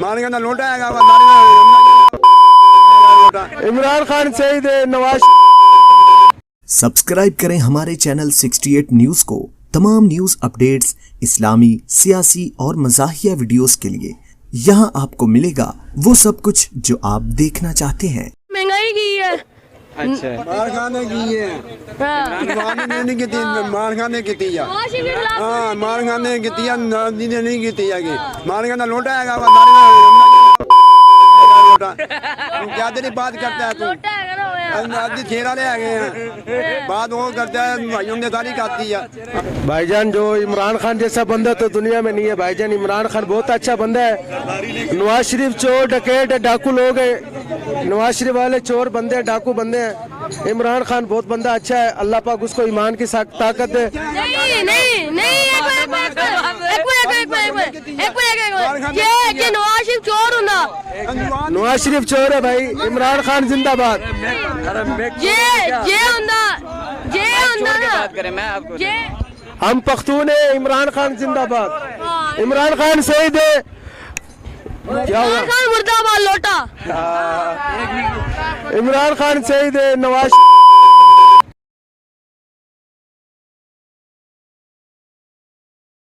मालिक का लोटा है इमरान खान शहीद है नवाज। सब्सक्राइब करें हमारे चैनल 68 न्यूज को तमाम न्यूज अपडेट्स, इस्लामी, सियासी और मज़ाहिया वीडियोस के लिए। यहाँ आपको मिलेगा वो सब कुछ जो आप देखना चाहते हैं। महंगाई की है। अच्छा मार खाने की है नहीं की मार खाने की हाँ मार खाने की नहीं की मार खाना लोटा है क्या तेरी बात करता है तू खेरा ले आ गए हैं बात वो करता है भाइयों ने सारी खाती है। भाईजान जो इमरान खान जैसा बंदा तो दुनिया में नहीं है भाईजान। इमरान खान बहुत अच्छा बंदा है। नवाज शरीफ चोर डकैत डाकू लोग हैं। नवाज शरीफ वाले चोर बंदे हैं, डाकू बंदे हैं। इमरान खान बहुत बंदा अच्छा है। अल्लाह पाक उसको ईमान की ताकत दे। नहीं नहीं नहीं नवाज शरीफ चोर होना। नवाज शरीफ चोर है भाई। इमरान खान जिंदाबाद। हम पख्तून है। इमरान खान जिंदाबाद। इमरान खान शहीद है। क्या हुआ? मुर्दाबाद लोटा। इमरान खान शहीद है नवाज